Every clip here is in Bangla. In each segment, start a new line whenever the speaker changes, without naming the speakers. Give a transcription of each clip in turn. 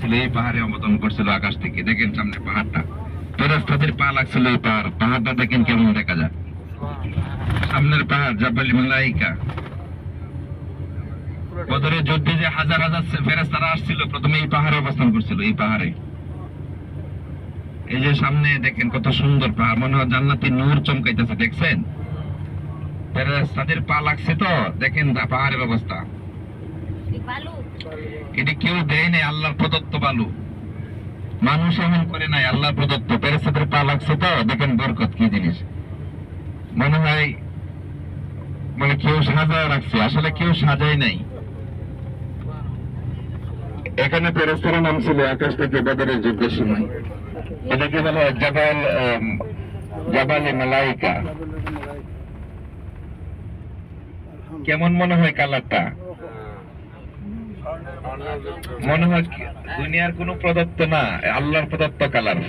আসছিল এই পাহাড়ে অবতরণ করছিল আকাশ থেকে। দেখেন সামনে পাহাড়টা, ফেরেশতাদের পা লাগছিল এই পাহাড়টা দেখেন কেমন দেখা যায়। সামনের পাহাড় জাবাল মালাইকা। বদরের যুদ্ধে যে হাজার হাজার ফেরেশতারা আসছিল, প্রথমে এই পাহাড়ে অবস্থান করছিল, এই পাহাড়ে। এই যে সামনে দেখেন কত সুন্দর পাহাড়, মনে হয় জান্নাতি নূর চমকাইতেছে, দেখছেন? ফেরেশতাদের পা লাগছে তো দেখেন পাহাড়ের অবস্থা। এটি কেউ দেয় নাই, আল্লাহর প্রদত্ত বালু। মানুষ এমন করে নাই, আল্লাহর প্রদত্ত। ফেরেশতাদের পা লাগছে তো দেখেন বরকত কি জিনিস। মনে হয় মানে কেউ সাজায় রাখছে, আসলে কেউ সাজায় নাই। এখানে ফেরেশতারা নামছিল আকাশ থেকে বদরের যুদ্ধের সময়। এটাকে বলা হয় জাবালে মালাইকা। কেমন মনে হয় কালারটা? মনে হয় দুনিয়ার কোন প্রদত্ত না, আল্লাহর প্রদত্ত কালার।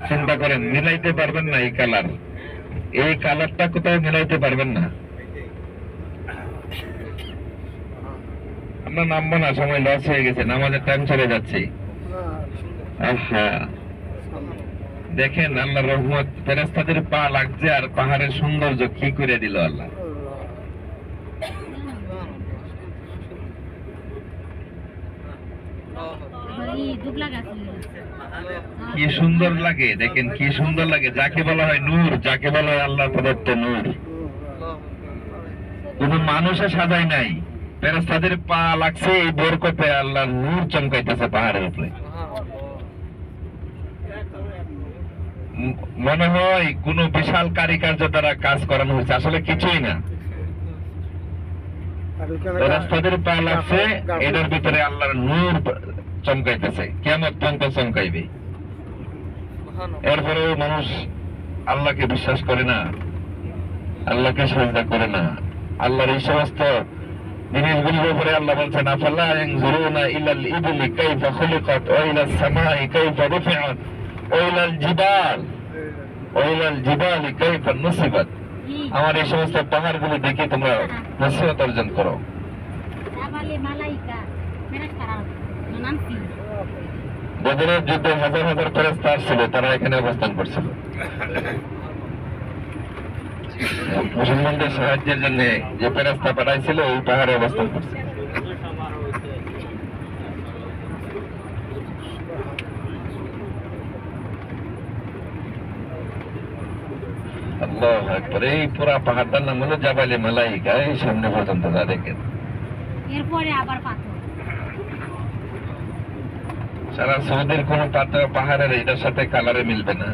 চিন্তা করেন, মিলাইতে পারবেন না এই কালার, এই কালারটা কোথাও মিলাইতে পারবেন না। আমরা নামবো না, সময় লস হয়ে গেছে, নামাজের টাইম চলে যাচ্ছে। দেখেন আল্লাহর রহমত, ফেরেশতাদের পা লাগছে আর পাহাড়ের সৌন্দর্য কি করে দিল আল্লাহ। কি সুন্দর লাগে, দেখেন কি সুন্দর লাগে। যাকে বলা হয় নূর, যাকে বলা হয় আল্লাহর প্রদত্ত নূর। কোন মানুষে সাজায় নাই, ফেরেশতাদের পা লাগছে এই বরকতে, আল্লাহর নূর চমকাইতেছে পাহাড়ের উপরে। মনে হয় কোন বিশাল কারিকার্য দ্বারা কাজ করানো হয়েছে, আসলে কিছুই না। ফেরেশতাদের পা লাগছে, এটার ভিতরে আল্লাহর নূর চমকাইতেছে, কিয়ামত পর্যন্ত চমকাইবে। এরপরেও মানুষ আল্লাহকে বিশ্বাস করে না, আল্লাহকে সাজদা করে না। আল্লাহর এই সমস্ত জিনিসগুলোর উপরে আল্লাহ বলছেন, আফালা ইয়ানজুরুনা ইলাল ইবলি কাইফা খুলিকাত ওয়া ইলাস সামাই কাইফা রুফিআত ওয়া ইলাল জিবালি কাইফা নুসিবাত। আমার এই সমস্ত পাহাড়গুলো দেখে তোমরা নসিহত অর্জন করো। বদরের যুদ্ধে হাজার হাজার ফেরেশতা আসছিল, তারা এখানে অবস্থান করছিল মুসলমানদের সাহায্যের জন্য। যে ফেরেশতা পাঠাইছিল ওই পাহাড়ে অবস্থান করছে। আল্লাহু আকবার। এই পুরা পাহাড়টার নাম হলো জাবালে মালাইকা। এই সামনে পর্যন্ত যা দেখেন,
এরপরে আবার পাথর।
সারা সৌদির কোন পাহাড়ের এটার সাথে কালারে মিলবে না।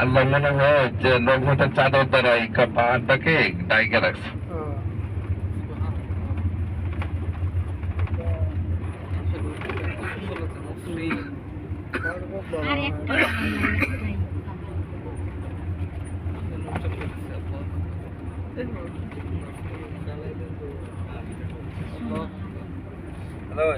আল্লাহ মনে হয় যে রহমতের চাদর দ্বারা এই পাহাড়টাকে ডাইকে রাখছে।
Hello.